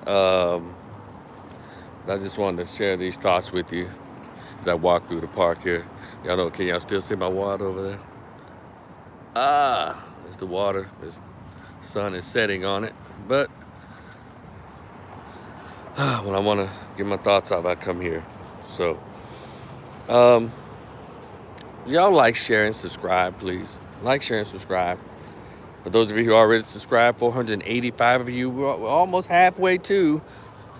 Um, I just wanted to share these thoughts with you as I walk through the park here. Y'all know, can y'all still see my water over there? There's the water. The sun is setting on it. But when I want to get my thoughts out, I come here. So, um, y'all like, share, and subscribe, please. Like, share, and subscribe. For those of you who already subscribed, 485 of you, we're almost halfway to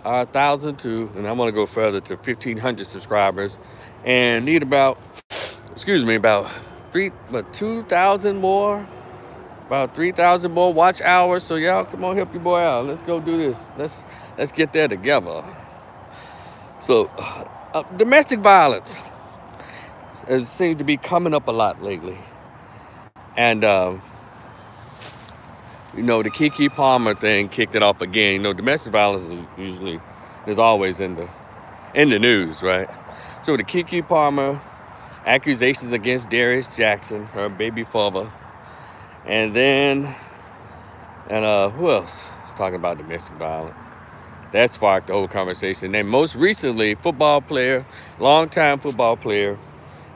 our 1,002, and I want to go further to 1,500 subscribers, and need about 2,000 more, about 3,000 more watch hours. So y'all, come on, help your boy out. Let's go do this. Let's get there together. So, domestic violence seems to be coming up a lot lately, and the Keke Palmer thing kicked it off again. Domestic violence is always in the news, right? So the Keke Palmer accusations against Darius Jackson, her baby father, and who else was talking about domestic violence? That sparked the whole conversation. And most recently, longtime football player,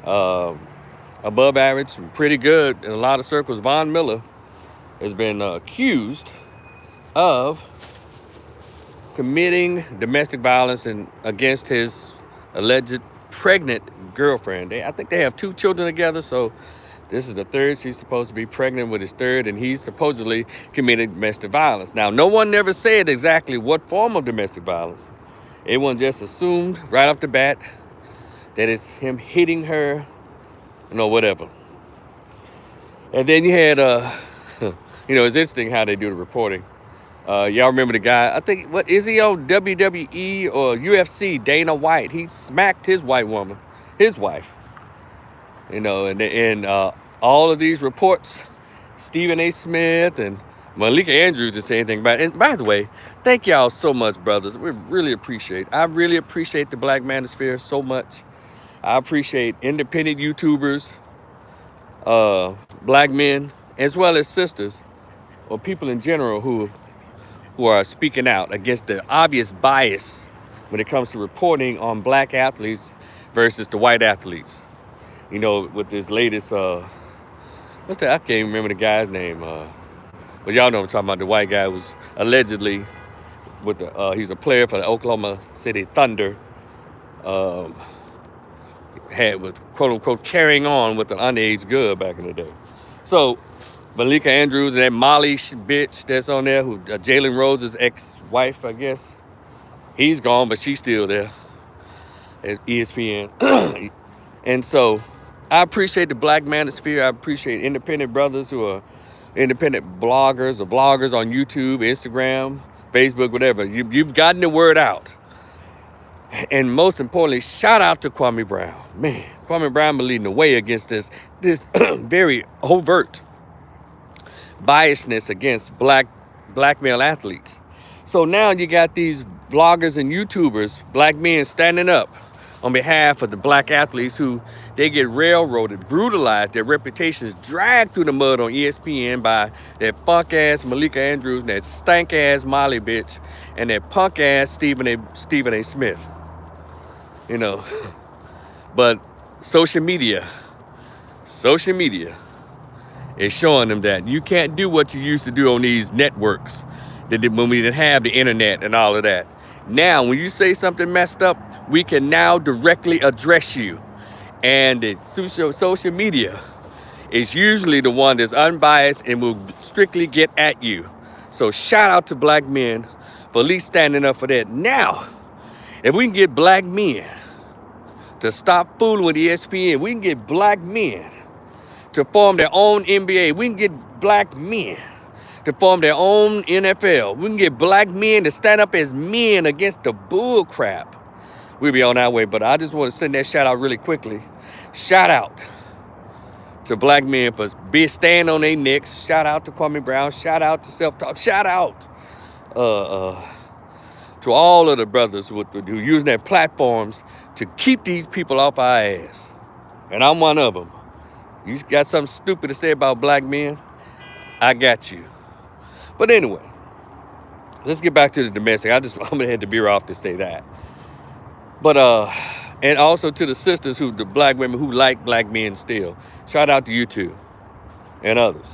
above average, pretty good in a lot of circles, Von Miller, has been accused of committing domestic violence against his alleged pregnant girlfriend. I think they have 2 children together, so this is the third. She's supposed to be pregnant with his third, and he's supposedly committed domestic violence. Now, no one never said exactly what form of domestic violence. Everyone just assumed right off the bat that it's him hitting her, whatever. And then you had, it's interesting how they do the reporting. Y'all remember the guy, I think, what is he on WWE or UFC, Dana White? He smacked his white woman, his wife. And all of these reports, Stephen A. Smith and Malika Andrews didn't say anything about it. And by the way, thank y'all so much, brothers. I really appreciate the Black Manosphere so much. I appreciate independent YouTubers, black men, as well as sisters, or people in general who are speaking out against the obvious bias when it comes to reporting on black athletes versus the white athletes. With this latest, I can't even remember the guy's name. But y'all know what I'm talking about. The white guy was allegedly he's a player for the Oklahoma City Thunder. Was quote unquote carrying on with an underage girl back in the day. So Malika Andrews and that Molly bitch that's on there, who Jalen Rose' ex-wife, I guess. He's gone, but she's still there at ESPN. And so I appreciate the Black Manosphere. I appreciate independent brothers who are independent bloggers or bloggers on YouTube, Instagram, Facebook, whatever. You've gotten the word out. And most importantly, shout out to Kwame Brown. Man, Kwame Brown been leading the way against this very overt biasness against black male athletes. So now you got these vloggers and YouTubers, black men, standing up on behalf of the black athletes who they get railroaded, brutalized, their reputations dragged through the mud on ESPN by that funk ass Malika Andrews, that stank ass Molly bitch, and that punk ass Stephen A. Smith. But social media is showing them that you can't do what you used to do on these networks when we didn't have the internet and all of that. Now, when you say something messed up, we can now directly address you. And the social media is usually the one that's unbiased and will strictly get at you. So shout out to black men for at least standing up for that. Now, if we can get black men to stop fooling with ESPN, we can get black men to form their own NBA. We can get black men to form their own NFL. We can get black men to stand up as men against the bull crap. We'll be on our way, but I just want to send that shout out really quickly. Shout out to black men for staying on their necks. Shout out to Kwame Brown. Shout out to Self Talk. Shout out to all of the brothers who using their platforms to keep these people off our ass. And I'm one of them. You got something stupid to say about black men? I got you. But anyway, let's get back to the domestic. I'm gonna head the beer off to say that. But and also to the sisters the black women who like black men still. Shout out to you too and others.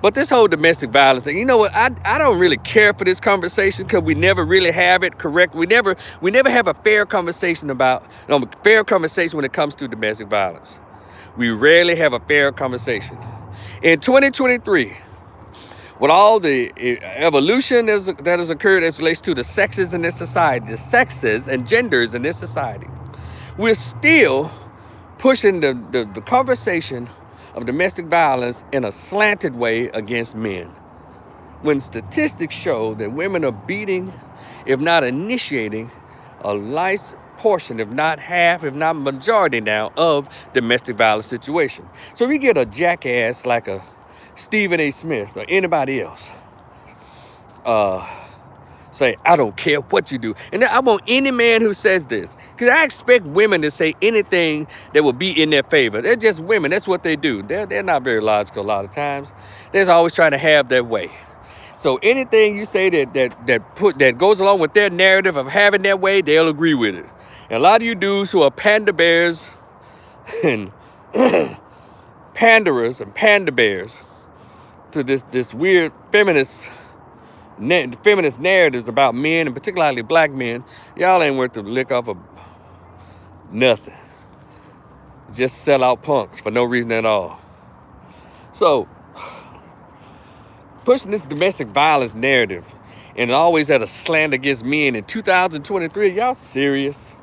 But this whole domestic violence thing, you know what? I don't really care for this conversation because we never really have it correct. We never have a fair conversation when it comes to domestic violence. We rarely have a fair conversation. In 2023, with all the evolution that has occurred as relates to the sexes in this society, the sexes and genders in this society, we're still pushing the conversation of domestic violence in a slanted way against men. When statistics show that women are beating, if not initiating, a nice portion, if not half, if not majority now, of domestic violence situation. So we get a jackass like a Stephen A. Smith or anybody else say, I don't care what you do. And I want any man who says this, because I expect women to say anything that will be in their favor. They're just women. That's what they do. They're not very logical a lot of times. They're always trying to have their way. So anything you say that goes along with their narrative of having their way, they'll agree with it. And a lot of you dudes who are panda bears and panderers and panda bears to this weird feminist narratives about men, and particularly black men, y'all ain't worth the lick off of nothing. Just sell out punks for no reason at all. So, pushing this domestic violence narrative and always at a slant against men in 2023, y'all serious?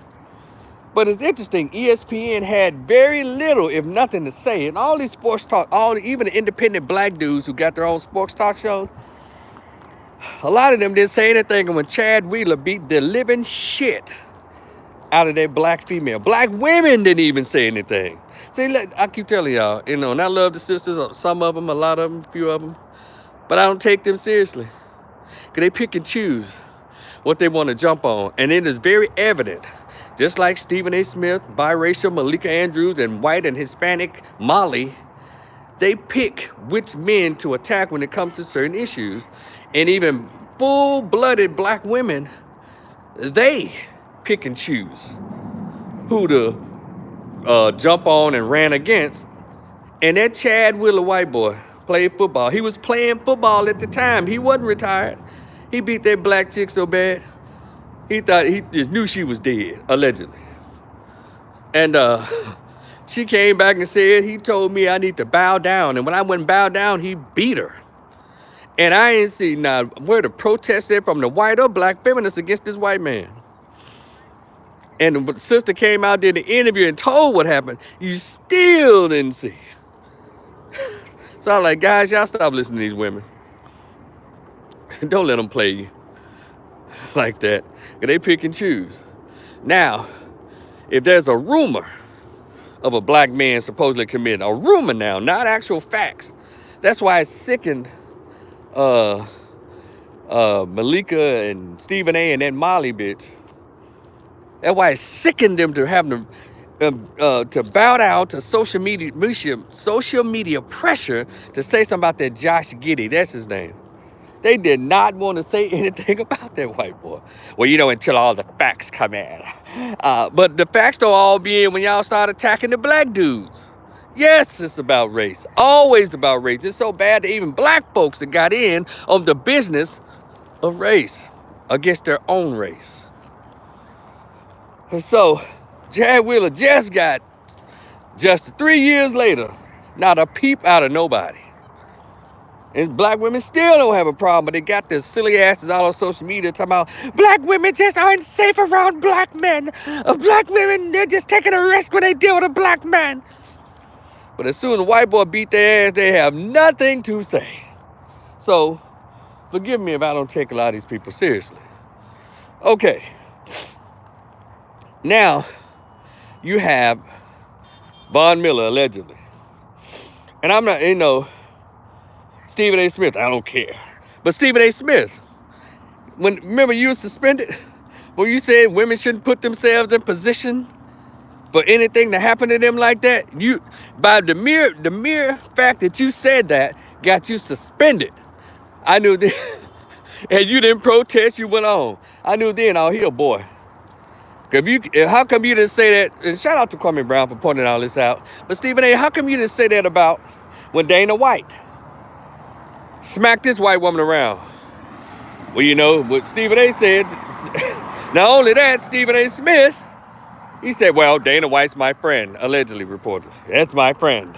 But it's interesting, ESPN had very little, if nothing, to say. And all these sports talk, even the independent black dudes who got their own sports talk shows, a lot of them didn't say anything. And when Chad Wheeler beat the living shit out of that black female, black women didn't even say anything. See, I keep telling y'all, and I love the sisters, some of them, a lot of them, a few of them, but I don't take them seriously. Because they pick and choose what they want to jump on. And it is very evident, just like Stephen A. Smith, biracial Malika Andrews, and white and Hispanic Molly, they pick which men to attack when it comes to certain issues. And even full-blooded black women, they pick and choose who to jump on and ran against. And that Chad Wheeler white boy played football. He was playing football at the time. He wasn't retired. He beat that black chick so bad, he just knew she was dead, allegedly. And she came back and said, he told me I need to bow down. And when I went and bowed down, he beat her. And I ain't see now where the protest is from the white or black feminists against this white man. And the sister came out, did the interview and told what happened. You still didn't see. So I'm like, guys, y'all stop listening to these women. Don't let them play you like that. Because they pick and choose. Now, if there's a rumor of a black man supposedly committed, a rumor now, not actual facts. That's why it sickened Malika and Stephen A. and that Molly bitch. That's why it sickened them to have them to bow down to social media pressure to say something about that Josh Giddey. That's his name. They did not want to say anything about that white boy. Well, until all the facts come in. But the facts don't all be in when y'all start attacking the black dudes. Yes, it's about race. Always about race. It's so bad that even black folks that got in on the business of race against their own race. And so, Chad Wheeler just got justice 3 years later. Not a peep out of nobody. And black women still don't have a problem, but they got their silly asses all on social media talking about black women just aren't safe around black men. Black women, they're just taking a risk when they deal with a black man. But as soon as the white boy beat their ass, they have nothing to say. So, forgive me if I don't take a lot of these people seriously. Okay. Now, you have Von Miller, allegedly. And I'm not, Stephen A. Smith, I don't care. But Stephen A. Smith, remember you were suspended? Well, you said women shouldn't put themselves in position for anything to happen to them like that. By the mere fact that you said that got you suspended. I knew that And you didn't protest, you went on. I knew then, oh, he a boy. How come you didn't say that? And shout out to Kwame Brown for pointing all this out. But Stephen A., how come you didn't say that about when Dana White smacked this white woman around? Well, you know what Stephen A. said. Not only that, Stephen A. Smith, he said, well, Dana White's my friend, allegedly reported. That's my friend.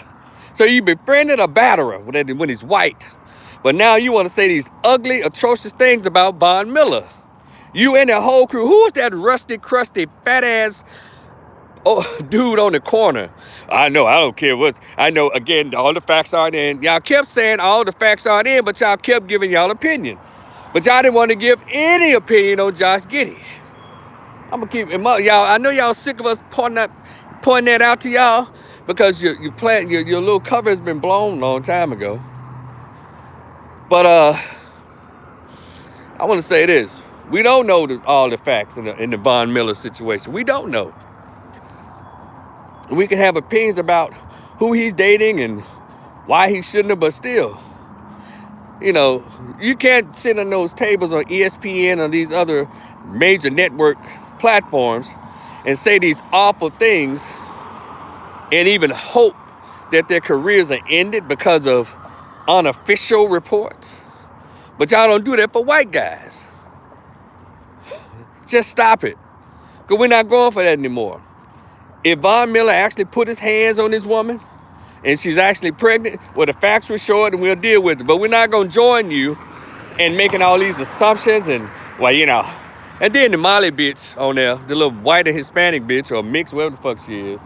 So you befriended a batterer when he's white. But now you want to say these ugly, atrocious things about Von Miller. You and that whole crew. Who was that rusty, crusty, fat-ass dude on the corner? I know, I don't care what. I know, again, all the facts aren't in. Y'all kept saying all the facts aren't in, but y'all kept giving y'all opinion. But y'all didn't want to give any opinion on Josh Giddey. I'm going to keep him up. Y'all, I know y'all sick of us pointing that out to y'all because your little cover has been blown a long time ago. But I want to say this. We don't know all the facts in the Von Miller situation. We don't know. We can have opinions about who he's dating and why he shouldn't have, but still, you know, you can't sit on those tables on ESPN or these other major network platforms and say these awful things and even hope that their careers are ended because of unofficial reports. But y'all don't do that for white guys. Just stop it. Because we're not going for that anymore. If Von Miller actually put his hands on this woman and she's actually pregnant, well, the facts were short and we'll deal with it. But we're not going to join you in making all these assumptions and, well, you know. And then the Molly bitch on there, the little white and Hispanic bitch or mixed, whatever the fuck she is.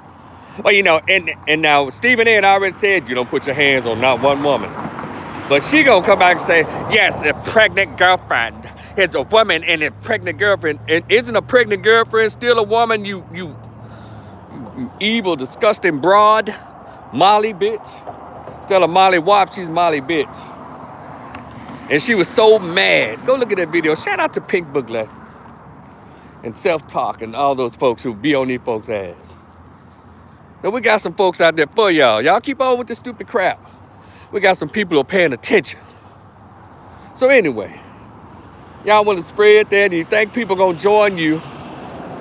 Well, you know, and now Stephen A. already said you don't put your hands on not one woman. But she gonna come back and say, yes, a pregnant girlfriend. It's a woman and a pregnant girlfriend. And isn't a pregnant girlfriend still a woman, you evil, disgusting broad? Molly bitch. Instead of Molly Wop, she's Molly bitch. And she was so mad. Go look at that video. Shout out to Pink Book Lessons and Self-Talk and all those folks who be on these folks' ass. Now we got some folks out there for y'all. Y'all keep on with this stupid crap. We got some people who are paying attention. So anyway, y'all want to spread that? Do you think people gonna join you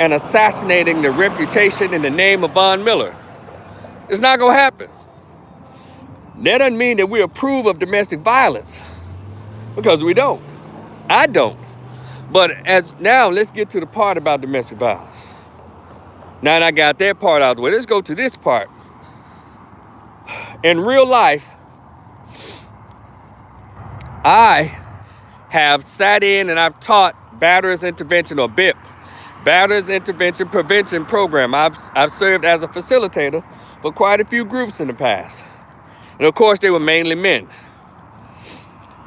in assassinating the reputation in the name of Von Miller? It's not gonna happen. That doesn't mean that we approve of domestic violence, because we don't. I don't. But now let's get to the part about domestic violence. Now that I got that part out of the way, let's go to this part. In real life, I have sat in and I've taught Batterers Intervention, or BIP, Batterers Intervention Prevention Program. I've served as a facilitator for quite a few groups in the past. And of course, they were mainly men.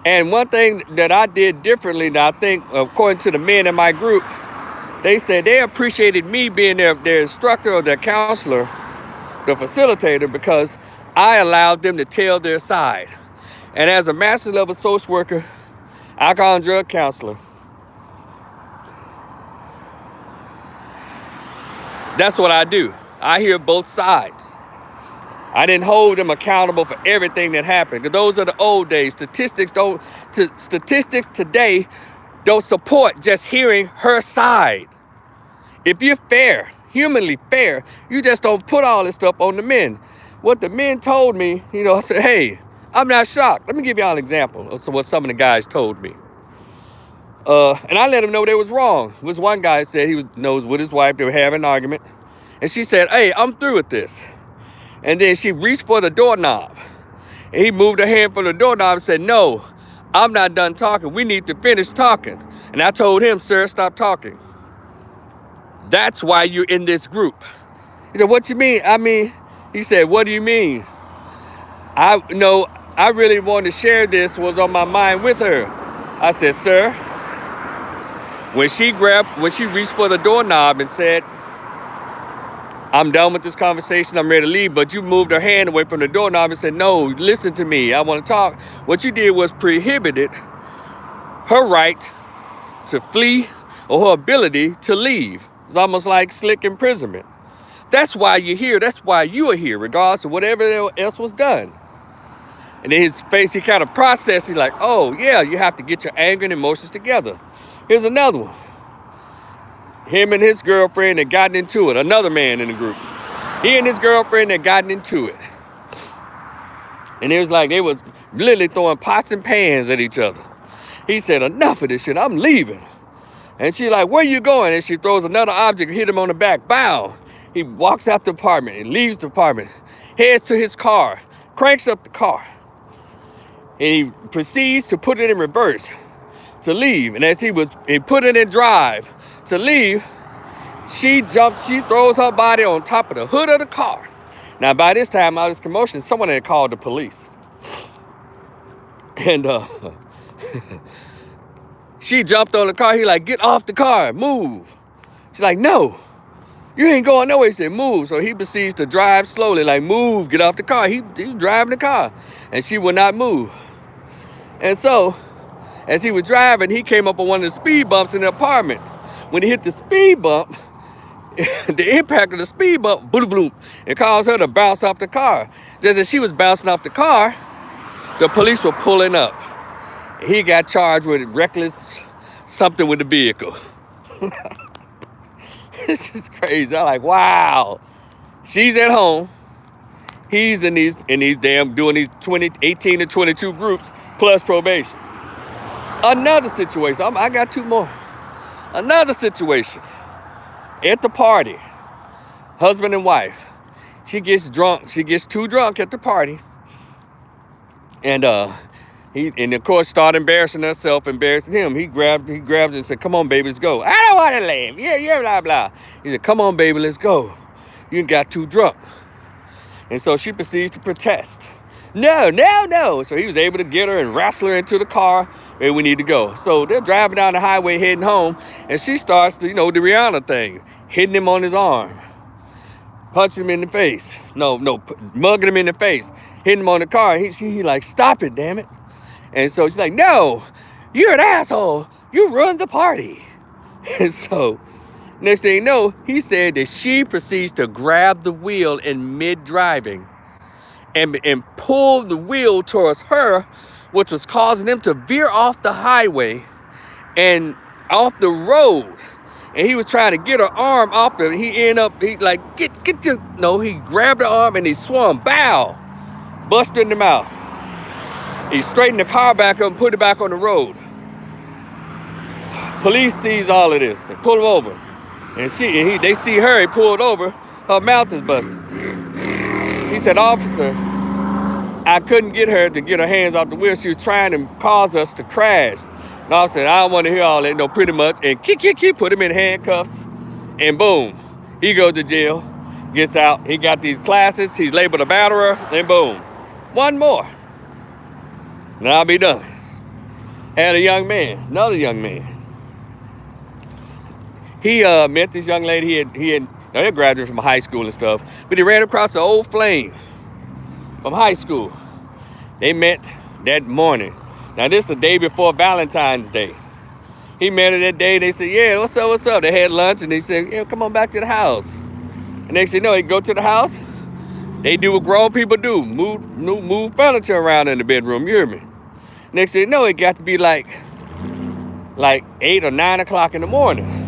And one thing that I did differently, that I think, according to the men in my group, they said they appreciated me being their instructor or their counselor, the facilitator, because I allowed them to tell their side. And as a master level social worker, alcohol and drug counselor, that's what I do. I hear both sides. I didn't hold them accountable for everything that happened, because those are the old days. Statistics today don't support just hearing her side. If you're fair, humanly fair, you just don't put all this stuff on the men. What the men told me, you know, I said, hey, I'm not shocked. Let me give y'all an example of what some of the guys told me. And I let them know they was wrong. This one guy said he was with his wife. They were having an argument. And she said, hey, I'm through with this. And then she reached for the doorknob. And he moved her hand from the doorknob and said, no, I'm not done talking. We need to finish talking. And I told him, sir, stop talking. That's why you're in this group. He said, what you mean? He said, what do you mean? I really wanted to share this, was on my mind with her. I said, sir, when she reached for the doorknob and said, I'm done with this conversation, I'm ready to leave, but you moved her hand away from the doorknob and said, no, listen to me, I want to talk. What you did was prohibited her right to flee or her ability to leave. It's almost like slick imprisonment. That's why you're here. That's why you are here, regardless of whatever else was done. And in his face, he kind of processed. He's like, oh, yeah, you have to get your anger and emotions together. Here's another one. Him and his girlfriend had gotten into it. Another man in the group. He and his girlfriend had gotten into it. And it was like they was literally throwing pots and pans at each other. He said, enough of this shit, I'm leaving. And she's like, where you going? And she throws another object, hit him on the back, bow. He walks out the apartment and leaves the apartment, heads to his car, cranks up the car. And he proceeds to put it in reverse to leave. And as he put it in drive to leave, she throws her body on top of the hood of the car. Now, by this time, all this commotion, someone had called the police. And she jumped on the car. He like, get off the car, move. She's like, no, you ain't going nowhere. He said, move. So he proceeds to drive slowly, like, move, get off the car. He's driving the car. And she would not move. And so, as he was driving, he came up on one of the speed bumps in the apartment. When he hit the speed bump, the impact of the speed bump, boom, boom, it caused her to bounce off the car. Just as she was bouncing off the car, the police were pulling up. He got charged with reckless something with the vehicle. This is crazy. I'm like, wow. She's at home. He's in these damn doing these 18 to 22 groups plus probation. Another situation. I got two more. Another situation. At the party, husband and wife. She gets drunk. She gets too drunk at the party. And he of course started embarrassing herself, embarrassing him. He grabbed her and said, come on, baby, let's go. I don't want to leave. Yeah, blah, blah. He said, come on, baby, let's go. You got too drunk. And so she proceeds to protest. No. So he was able to get her and wrestle her into the car where we need to go. So they're driving down the highway heading home, and she starts to, the Rihanna thing, hitting him on his arm, punching him in the face. No, mugging him in the face, hitting him on the car. He like, stop it, damn it. And so she's like, no, you're an asshole. You ruined the party. And so next thing you know, he said that she proceeds to grab the wheel in mid-driving and pull the wheel towards her, which was causing him to veer off the highway and off the road. And he was trying to get her arm off it. He ended up, he grabbed her arm and he swung, bow, busted in the mouth. He straightened the car back up and put it back on the road. Police sees all of this. They pull him over. And they see her, he pulled over, her mouth is busted. He said, officer, I couldn't get her to get her hands off the wheel. She was trying to cause us to crash. And I said, I don't want to hear all that, pretty much. And put him in handcuffs. And boom, he goes to jail, gets out. He got these classes. He's labeled a batterer. And boom, one more. And I'll be done. Had another young man. He met this young lady. They graduated from high school and stuff, but he ran across an old flame from high school. They met that morning. Now this is the day before Valentine's Day. He met her that day. They said, yeah, what's up? They had lunch and they said, yeah, come on back to the house. And next thing you know, he go to the house. They do what grown people do, move furniture around in the bedroom, you hear me? Next thing you know, it got to be like 8 or 9 o'clock in the morning.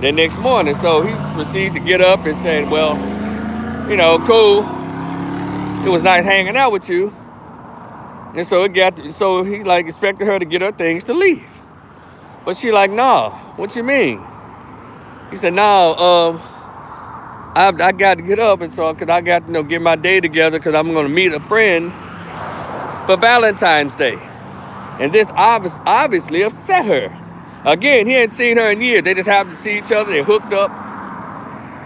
The next morning, so he proceeds to get up and say, well, cool. It was nice hanging out with you. And so he like expected her to get her things to leave. But she like, nah, what you mean? He said, no, I got to get up, and so because I got to get my day together because I'm going to meet a friend for Valentine's Day. And this obviously upset her. Again, he hadn't seen her in years. They just happened to see each other. They hooked up.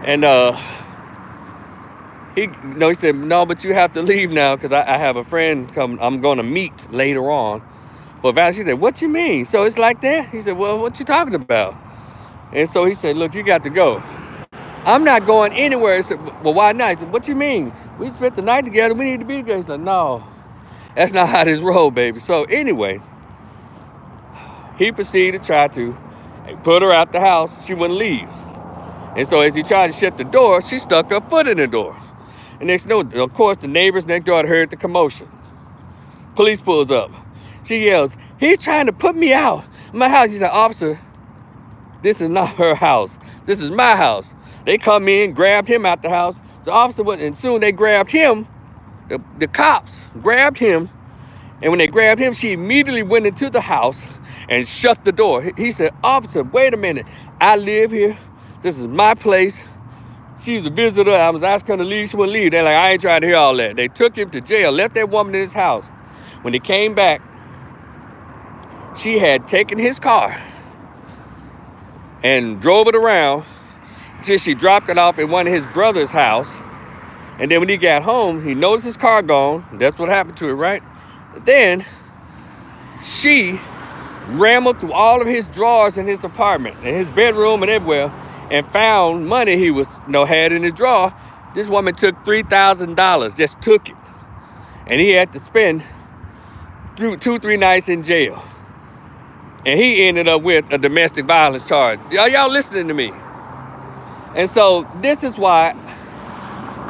And he said, no, but you have to leave now because I have a friend I'm going to meet later on. But Val, she said, what you mean? So it's like that? He said, well, what you talking about? And so he said, look, you got to go. I'm not going anywhere. He said, well, why not? He said, what you mean? We spent the night together. We need to be together. He said, no, that's not how this roll, baby. So anyway, he proceeded to try to put her out the house. She wouldn't leave. And so as he tried to shut the door, she stuck her foot in the door. And next thing you know, of course, the neighbors next door had heard the commotion. Police pulls up. She yells, he's trying to put me out of my house. She said, officer, this is not her house. This is my house. They come in, grabbed him out the house. The officer went, and soon they grabbed him. The cops grabbed him. And when they grabbed him, she immediately went into the house and shut the door. He said, officer, wait a minute. I live here. This is my place. She's a visitor. I was asking her to leave. She wouldn't leave. They're like, I ain't trying to hear all that. They took him to jail, left that woman in his house. When they came back, she had taken his car and drove it around until she dropped it off at one of his brother's house. And then when he got home, he noticed his car gone. That's what happened to it, right? Then she rambled through all of his drawers in his apartment, in his bedroom and everywhere, and found money he was had in his drawer. This woman took $3,000, just took it. And he had to spend 2-3 nights in jail. And he ended up with a domestic violence charge. Y'all listening to me? And so this is why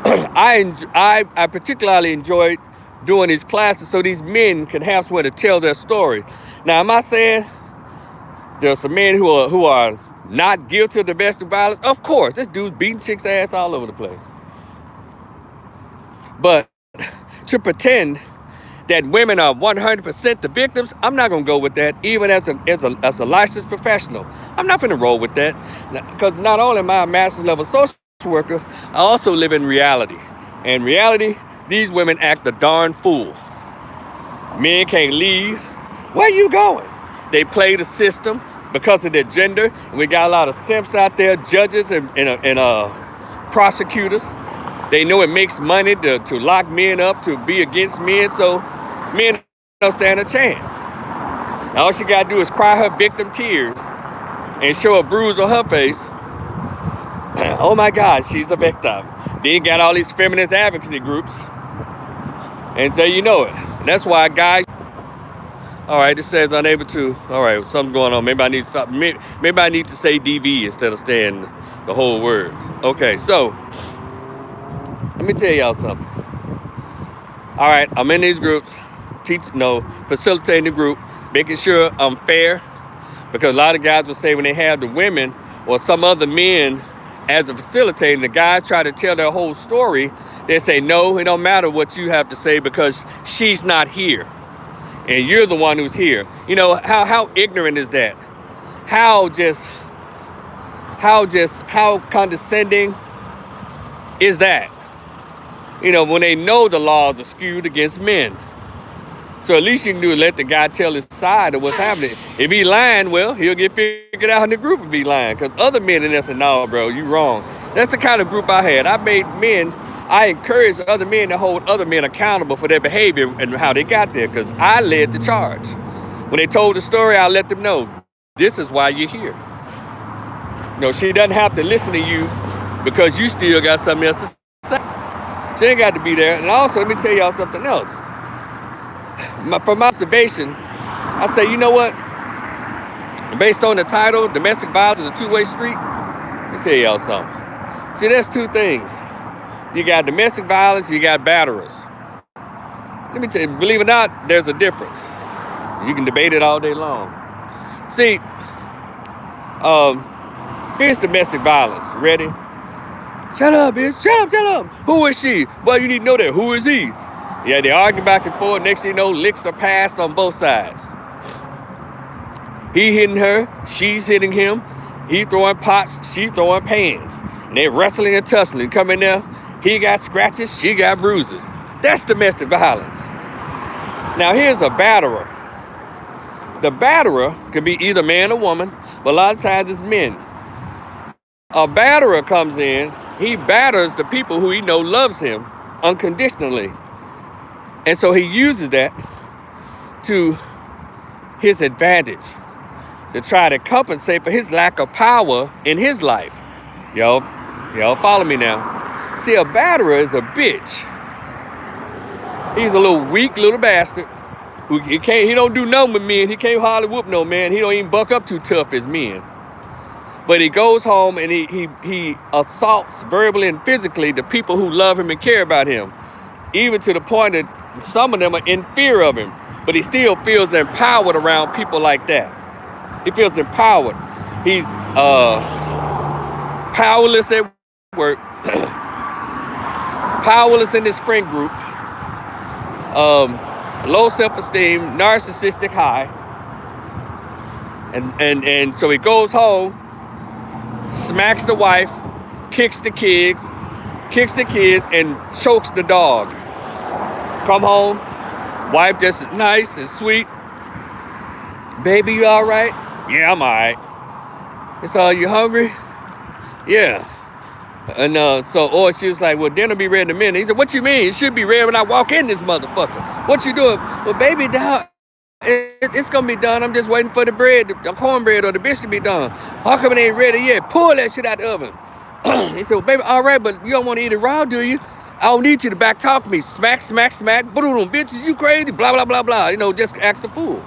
I particularly enjoyed doing these classes, so these men can have somewhere to tell their story. Now, am I saying there's some men who are not guilty of domestic violence? Of course, this dude's beating chicks' ass all over the place. But to pretend that women are 100% the victims, I'm not gonna go with that. Even as a licensed professional, I'm not gonna roll with that, because not only am I a master's level social worker, I also live in reality. And reality, these women act a darn fool. Men can't leave. Where you going? They play the system because of their gender. We got a lot of simps out there, judges and prosecutors. They know it makes money to lock men up, to be against men, so men don't stand a chance. All she gotta do is cry her victim tears and show a bruise on her face. Oh my God, she's a victim. Then you got all these feminist advocacy groups. And so you know it. That's why guys, all right, it says unable to, all right, something's going on. Maybe I need to stop. Maybe I need to say DV instead of saying the whole word. Okay, so let me tell y'all something. All right, I'm in these groups, facilitating the group, making sure I'm fair, because a lot of guys will say when they have the women or some other men as a facilitator, the guys try to tell their whole story. They say, no, it don't matter what you have to say because she's not here. And you're the one who's here. You know, how ignorant is that? How condescending is that? You know, when they know the laws are skewed against men. So at least you can do is let the guy tell his side of what's happening. If he lying, well, he'll get figured out in the group if he lying. Because other men in there say, no, bro, you wrong. That's the kind of group I had. I encouraged other men to hold other men accountable for their behavior and how they got there, because I led the charge. When they told the story, I let them know, this is why you're here. You know, she doesn't have to listen to you because you still got something else to say. She ain't got to be there. And also, let me tell y'all something else. From my observation, I say, you know what? Based on the title, domestic violence is a two-way street. Let me tell y'all something. See, there's two things. You got domestic violence, you got batterers. Let me tell you, believe it or not, there's a difference. You can debate it all day long. See, here's domestic violence. Ready? Shut up, bitch. Shut up. Who is she? Well, you need to know that. Who is he? Yeah, they argue back and forth. Next thing you know, licks are passed on both sides. He hitting her, she's hitting him. He throwing pots, she throwing pans. And they wrestling and tussling. Come in there. He got scratches, she got bruises. That's domestic violence. Now here's a batterer. The batterer could be either man or woman, but a lot of times it's men. A batterer comes in, he batters the people who he know loves him unconditionally. And so he uses that to his advantage, to try to compensate for his lack of power in his life. Y'all follow me now. See, a batterer is a bitch. He's a little weak little bastard who he don't do nothing with men. He can't hardly whoop no man. He don't even buck up too tough as men. But he goes home and he assaults verbally and physically the people who love him and care about him. even to the point that some of them are in fear of him, but he still feels empowered around people like that. He feels empowered. He's powerless at work, powerless in his friend group, low self-esteem, narcissistic high, and so he goes home, smacks the wife, kicks the kids, and chokes the dog. Come home, wife just nice and sweet. Baby, you all right? Yeah, I'm all right. It's all, you hungry? Yeah. And or she was like, well, dinner be ready in a minute. He said, what you mean? It should be ready when I walk in this motherfucker. What you doing? Well, baby, it's gonna be done. I'm just waiting for the bread, the cornbread or the biscuit to be done. How come it ain't ready yet? Pull that shit out the oven. He said, well, baby, all right, but you don't want to eat it raw, do you? I don't need you to back talk me. Smack, smack, smack. Boom, bitches, you crazy? Blah, blah, blah, blah. You know, just act the fool.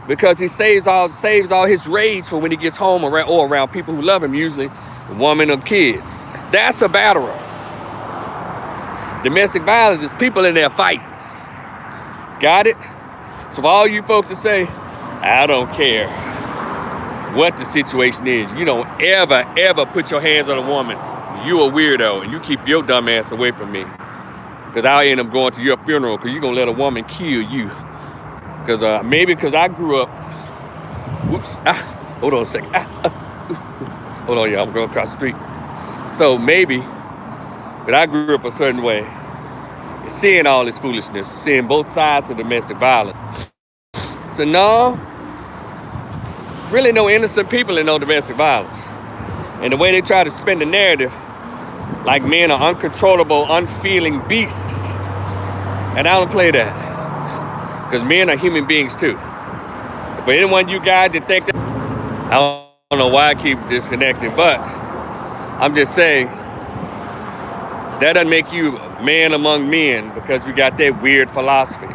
Because he saves all his rage for when he gets home around people who love him, usually a woman or kids. That's a batterer. Domestic violence is people in there fighting. Got it? So for all you folks that say, I don't care what the situation is, you don't ever put your hands on a woman. You a weirdo, and you keep your dumb ass away from me. Because I'll end up going to your funeral because you're going to let a woman kill you. Because maybe because I grew up, hold on a second. Hold on, y'all, I'm going across the street. So maybe that I grew up a certain way, seeing all this foolishness, seeing both sides of domestic violence. So no, really no innocent people in no domestic violence. And the way they try to spin the narrative, like men are uncontrollable, unfeeling beasts. And I don't play that. Because men are human beings too. For anyone you guys that think that, I don't know why I keep disconnecting, but I'm just saying, that doesn't make you man among men because you got that weird philosophy.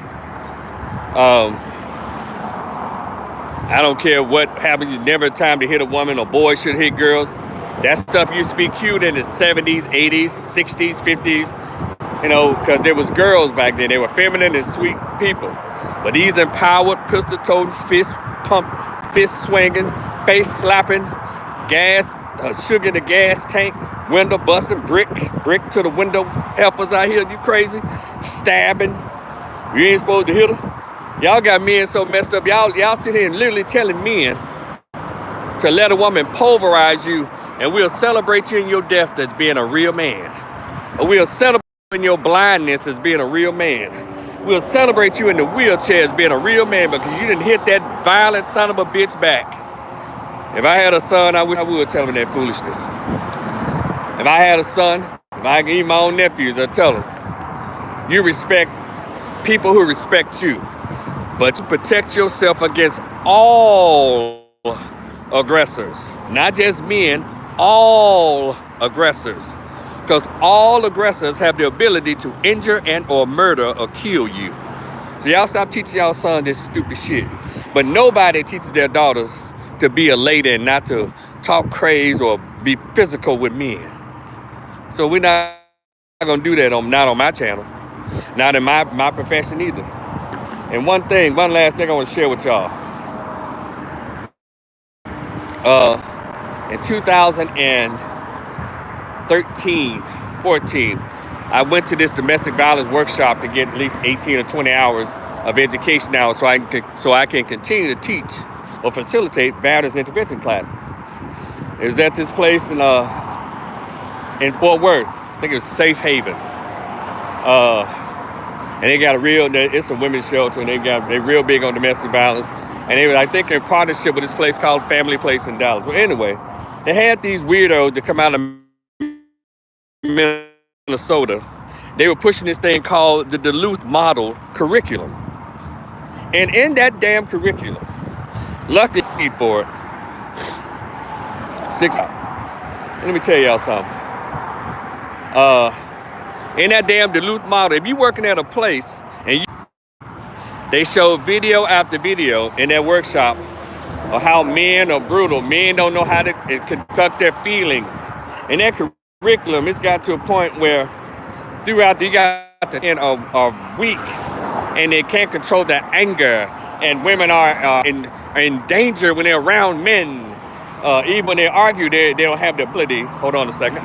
I don't care what happens, you never time to hit a woman or boys should hit girls. That stuff used to be cute in the 70s, 80s, 60s, 50s, you know, because there was girls back then. They were feminine and sweet people. But these empowered, pistol-toting, fist swinging, face slapping, gas, sugar in the gas tank, window busting, brick to the window helpers out here, you crazy, stabbing. You ain't supposed to hit her. Y'all got men so messed up. Y'all sit here and literally telling men to let a woman pulverize you, and we'll celebrate you in your death as being a real man. Or we'll celebrate you in your blindness as being a real man. We'll celebrate you in the wheelchair as being a real man because you didn't hit that violent son of a bitch back. If I had a son, I would tell him that foolishness. If I had a son, if I could eat my own nephews, I'd tell them, you respect people who respect you, but you protect yourself against all aggressors, not just men, all aggressors. Because all aggressors have the ability to injure and or murder or kill you. So y'all stop teaching y'all sons this stupid shit. But nobody teaches their daughters to be a lady and not to talk crazy or be physical with men. So we're not gonna do that not on my channel. Not in my profession either. And one last thing I want to share with y'all. In 2014, I went to this domestic violence workshop to get at least 18 or 20 hours of education hours so I can continue to teach or facilitate violence intervention classes. It was at this place in Fort Worth. I think it was Safe Haven. And they got it's a women's shelter, and they're real big on domestic violence. And I think in partnership with this place called Family Place in Dallas. Well, anyway, they had these weirdos that come out of Minnesota. They were pushing this thing called the Duluth Model Curriculum. And in that damn curriculum, lucky for it, let me tell y'all something. In that damn Duluth Model, if you're working at a place and they show video after video in that workshop of how men are brutal, men don't know how to conduct their feelings. In that curriculum, it's got to a point where throughout you got the end are weak and they can't control their anger, and women are in danger when they're around men. Even when they argue, they don't have the ability. Hold on a second.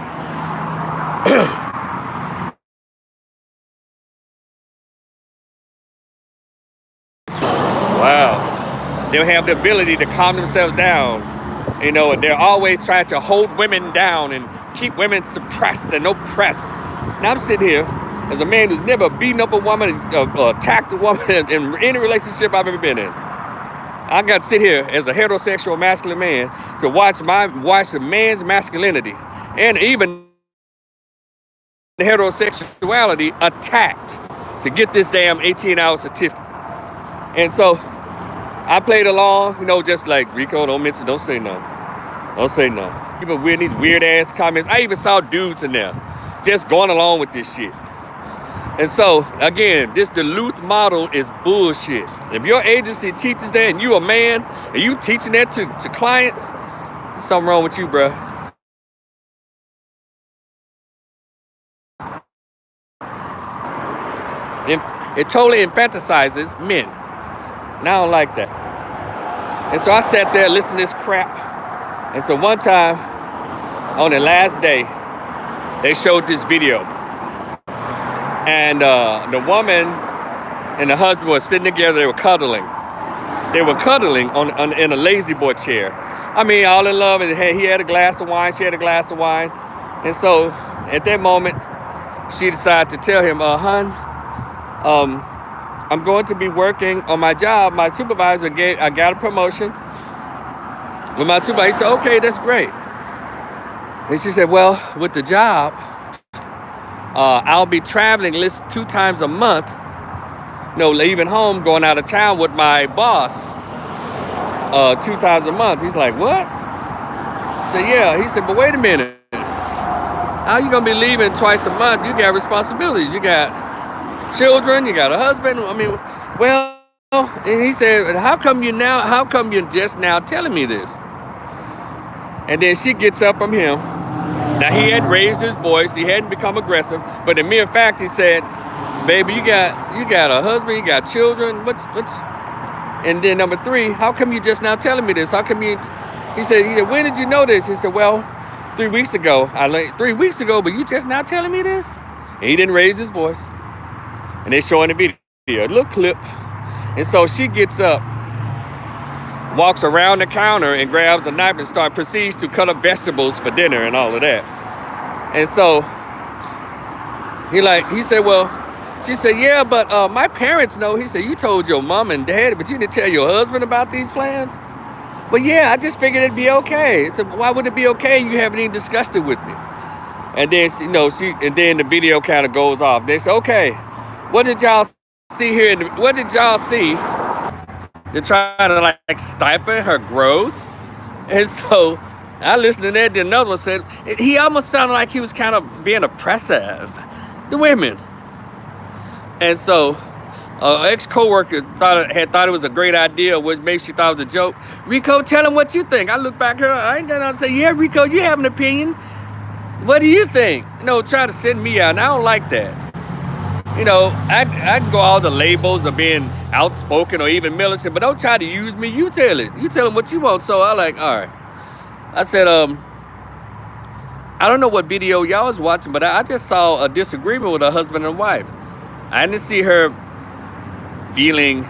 Wow. They don't have the ability to calm themselves down. You know, they're always trying to hold women down and keep women suppressed and oppressed. Now I'm sitting here as a man who's never beaten up a woman, attacked a woman in any relationship I've ever been in. I got to sit here as a heterosexual masculine man to watch a man's masculinity and even heterosexuality attacked to get this damn 18-hour certificate. And so I played along, you know, just like, Rico, don't say nothing. Don't say nothing. People weird, these weird ass comments. I even saw dudes in there just going along with this shit. And so, again, this Duluth model is bullshit. If your agency teaches that and you a man and you teaching that to clients, there's something wrong with you, bro. It totally infantilizes men. And I don't like that. And so I sat there listening to this crap. And so one time, on the last day, they showed this video. And the woman and the husband were sitting together. They were cuddling. They were cuddling in a lazy boy chair. I mean, all in love. And he had a glass of wine. She had a glass of wine. And so at that moment, she decided to tell him, "Hun, I'm going to be working on my job. My supervisor I got a promotion. When my supervisor, he said, okay, that's great." And she said, "Well, with the job, I'll be traveling at least 2 times a month, leaving home, going out of town with my boss 2 times a month." He's like, "What?" I said, "Yeah." He said, "But wait a minute. How you gonna be leaving twice a month? You got responsibilities. You got children. You got a husband." I mean, well, and he said, how come you just now telling me this?" And then she gets up from him. Now, he hadn't raised his voice. He hadn't become aggressive. But the mere fact, he said, "Baby, you got a husband. You got children. What's?" And then number 3, how come you just now telling me this? How come you? He said, "When did you know this?" He said, "Well, 3 weeks ago. 3 weeks ago, but you just now telling me this?" And he didn't raise his voice. And they showing the video, a little clip. And so she gets up, walks around the counter and grabs a knife and proceeds to cut up vegetables for dinner and all of that. And so he said, "Well," she said, "Yeah, but my parents know." He said, "You told your mom and dad, but you didn't tell your husband about these plans?" "But yeah, I just figured it'd be okay." I said, "Why would it be okay? You haven't even discussed it with me." And then and then the video kind of goes off. They said, "Okay, what did y'all see here? What did y'all see?" They're trying to like stifle her growth. And so I listened to that. Then another one said, he almost sounded like he was kind of being oppressive to women. And so ex-coworker thought it was a great idea, which maybe she thought it was a joke. "Rico, tell him what you think." I look back here. I ain't gonna say, "Yeah, Rico, you have an opinion. What do you think?" Trying to send me out. And I don't like that. I can go all the labels of being outspoken or even militant, but don't try to use me. You tell it. You tell them what you want. So I like, all right. I said, I don't know what video y'all was watching, but I just saw a disagreement with a husband and wife. I didn't see her feeling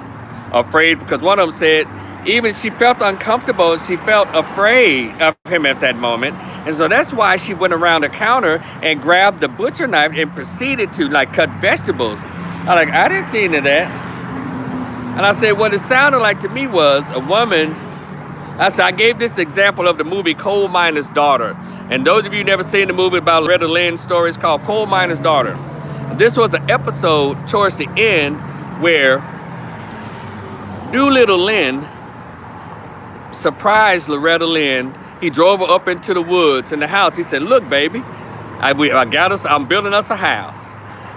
afraid, because one of them said even she felt uncomfortable. She felt afraid of him at that moment. And so that's why she went around the counter and grabbed the butcher knife and proceeded to cut vegetables. I didn't see any of that. And I said, what it sounded like to me was a woman. I gave this example of the movie Coal Miner's Daughter. And those of you who never seen the movie about Loretta Lynn's story, it's called Coal Miner's Daughter. This was an episode towards the end where Doolittle Lynn surprised Loretta Lynn. He drove her up into the woods in the house. He said, "Look, baby, I'm building us a house.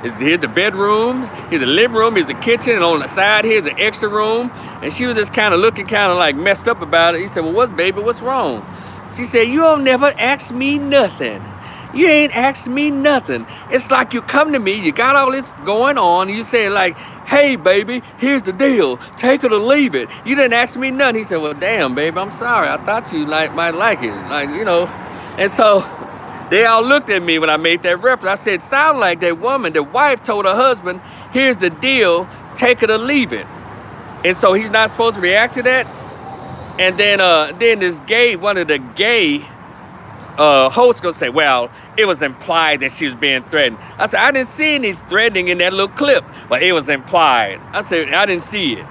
Here's the bedroom, here's the living room, here's the kitchen, and on the side here's an extra room." And she was just kind of looking messed up about it. He said, "Well, what's wrong?" She said, "You don't never ask me nothing. You ain't asked me nothing. It's like you come to me, you got all this going on, you say like, hey baby, here's the deal, take it or leave it. You didn't ask me nothing. He said, well damn baby, I'm sorry, I thought you might like it, like, you know. And so they all looked at me when I made that reference. I said, sound like that woman, the wife told her husband, here's the deal, take it or leave it. And so he's not supposed to react to that. And then this one of the gay host gonna say, well, it was implied that she was being threatened. I said, I didn't see any threatening in that little clip, but it was implied. I said, I didn't see it.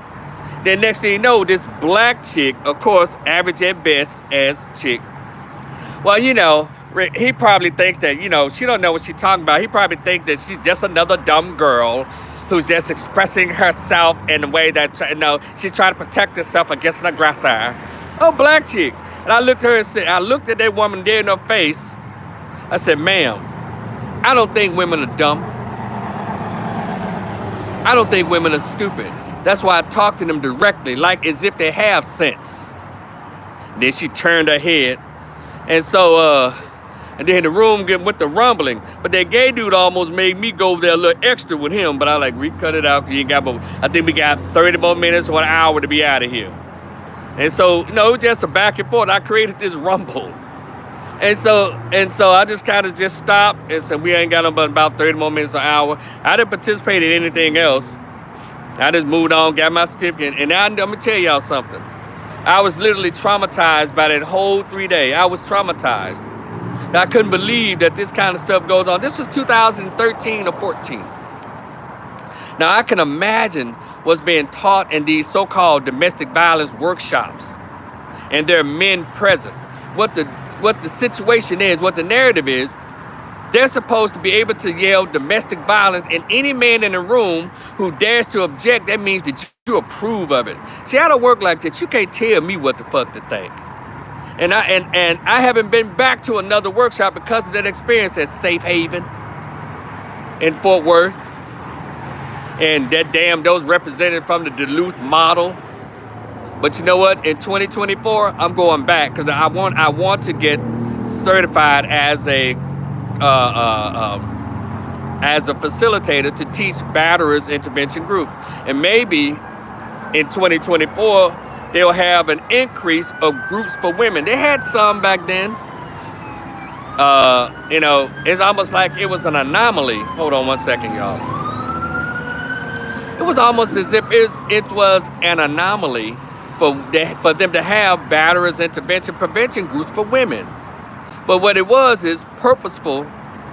Then next thing you know, this black chick, of course, average at best as chick. Well, you know, he probably thinks that, you know, she don't know what she's talking about. He probably thinks that she's just another dumb girl who's just expressing herself in a way that, you know, she's trying to protect herself against an aggressor. Oh, black chick. And I looked at her and said, I looked at that woman dead in her face. I said, ma'am, I don't think women are dumb. I don't think women are stupid. That's why I talk to them directly, like as if they have sense. And then she turned her head. And so, and then the room get with the rumbling. But that gay dude almost made me go there a little extra with him. But I like, we cut it out. You ain't got more. I think we got 30 more minutes or an hour to be out of here. And so, you know, it was just a back and forth. I created this rumble. And so I just kind of just stopped and said, we ain't got but about 30 more minutes or an hour. I didn't participate in anything else. I just moved on, got my certificate. And now I'm going to tell y'all something. I was literally traumatized by that whole 3 day. I was traumatized. I couldn't believe that this kind of stuff goes on. This was 2013 or 14. Now I can imagine what's being taught in these so-called domestic violence workshops. And there are men present. What the situation is, what the narrative is, they're supposed to be able to yell domestic violence, and any man in the room who dares to object, that means that you approve of it. See, I don't work like that. You can't tell me what the fuck to think. And I haven't been back to another workshop because of that experience at Safe Haven in Fort Worth. And that damn, those represented from the Duluth model. But you know what? In 2024, I'm going back because I want to get certified as a facilitator to teach batterers intervention groups. And maybe in 2024, they'll have an increase of groups for women. They had some back then. You know, it's almost like it was an anomaly. Hold on one second, y'all. It was almost as if it was an anomaly for them to have batterers intervention prevention groups for women. But what it was is purposeful,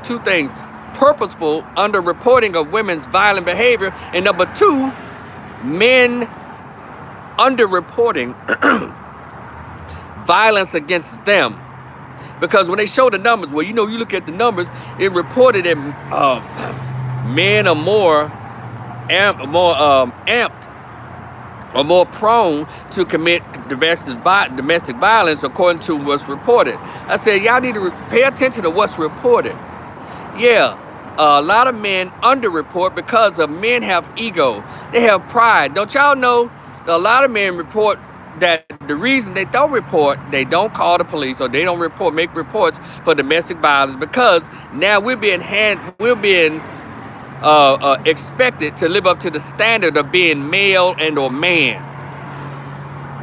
two things, purposeful underreporting of women's violent behavior, and number two, men underreporting violence against them. Because when they show the numbers, well, you know, you look at the numbers, it reported that men are more amped or more prone to commit domestic violence according to what's reported. I said, y'all need to pay attention to what's reported. Yeah, a lot of men underreport because of men have ego. They have pride. Don't y'all know that a lot of men report that the reason they don't report, they don't call the police or they don't make reports for domestic violence because now we're being expected to live up to the standard of being male and or man.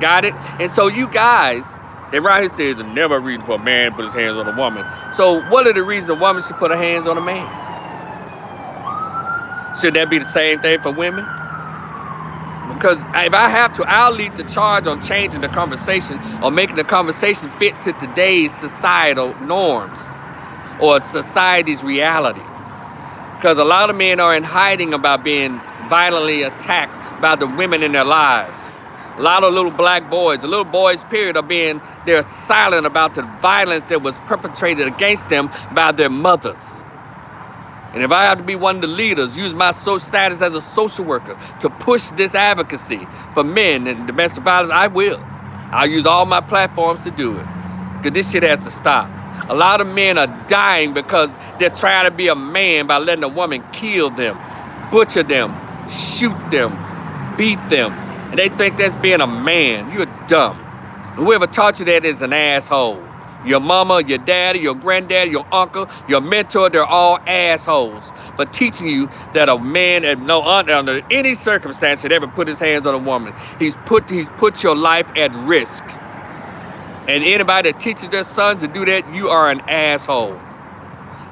Got it? And so you guys, they right here says there's never a reason for a man to put his hands on a woman. So what are the reasons a woman should put her hands on a man? Should that be the same thing for women? Because if I have to, I'll lead the charge on changing the conversation or making the conversation fit to today's societal norms or society's reality. Because a lot of men are in hiding about being violently attacked by the women in their lives. A lot of little black boys, the little boys, period, they're silent about the violence that was perpetrated against them by their mothers. And if I have to be one of the leaders, use my status as a social worker to push this advocacy for men and domestic violence, I will. I'll use all my platforms to do it. Because this shit has to stop. A lot of men are dying because they're trying to be a man by letting a woman kill them, butcher them, shoot them, beat them. And they think that's being a man. You're dumb. Whoever taught you that is an asshole. Your mama, your daddy, your granddaddy, your uncle, your mentor, they're all assholes for teaching you that a man under any circumstance should ever put his hands on a woman. He's put your life at risk. And anybody that teaches their sons to do that, you are an asshole.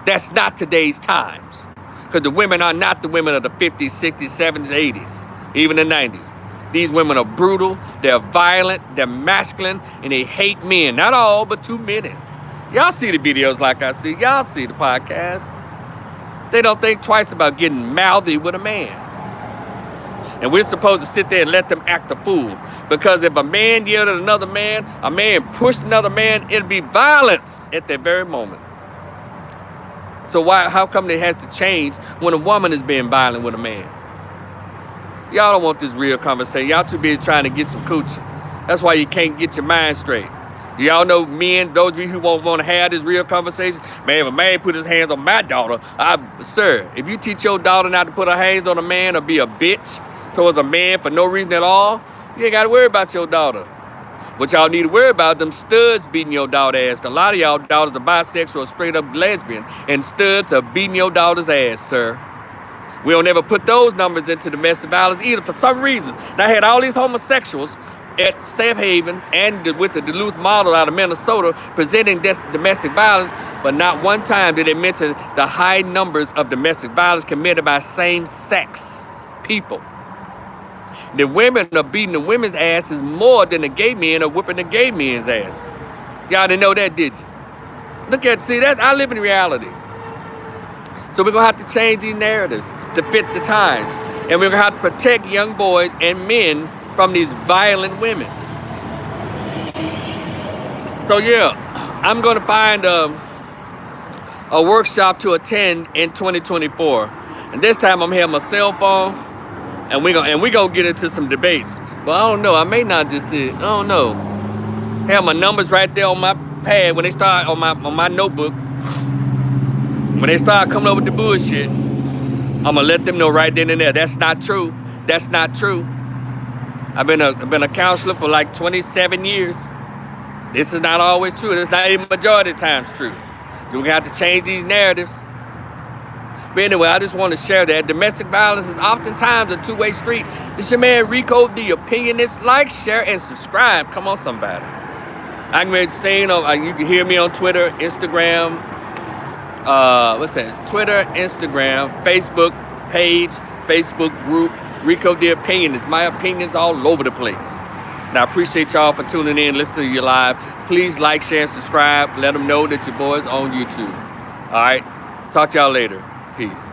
That's not today's times. Because the women are not the women of the 50s, 60s, 70s, 80s, even the 90s. These women are brutal, they're violent, they're masculine, and they hate men. Not all, but too many. Y'all see the videos like I see. Y'all see the podcast. They don't think twice about getting mouthy with a man. And we're supposed to sit there and let them act a fool. Because if a man yelled at another man, a man pushed another man, it'll be violence at that very moment. So how come it has to change when a woman is being violent with a man? Y'all don't want this real conversation. Y'all too busy trying to get some coochie. That's why you can't get your mind straight. Do y'all know men, those of you who won't want to have this real conversation? Man, if a man put his hands on my daughter, sir, if you teach your daughter not to put her hands on a man or be a bitch towards a man for no reason at all, you ain't got to worry about your daughter. What y'all need to worry about, them studs beating your daughter ass. Cause a lot of y'all daughters are bisexual or straight up lesbian, and studs are beating your daughter's ass, sir. We don't ever put those numbers into domestic violence either for some reason. Now, I had all these homosexuals at Safe Haven and with the Duluth model out of Minnesota presenting this domestic violence, but not one time did they mention the high numbers of domestic violence committed by same-sex people. The women are beating the women's asses more than the gay men are whipping the gay men's asses. Y'all didn't know that, did you? See that? I live in reality. So we're going to have to change these narratives to fit the times. And we're going to have to protect young boys and men from these violent women. So yeah, I'm going to find a workshop to attend in 2024. And this time I'm here on my cell phone, and we're gonna get into some debates. But I don't know, I may not just see it. I don't know. Have my numbers right there on my pad when they start on my notebook. When they start coming up with the bullshit, I'm gonna let them know right then and there. That's not true. That's not true. I've been a counselor for like 27 years. This is not always true. It's not even majority of times true. So we're gonna have to change these narratives. But anyway, I just want to share that domestic violence is oftentimes a two-way street. This your man Rico, the opinionist. Like, share, and subscribe. Come on, somebody. I'm ready to say, you can hear me on Twitter, Instagram. Twitter, Instagram, Facebook page, Facebook group. Rico, the opinionist. My opinions all over the place. And I appreciate y'all for tuning in, listening to you live. Please like, share, and subscribe. Let them know that your boy's on YouTube. All right. Talk to y'all later. Peace.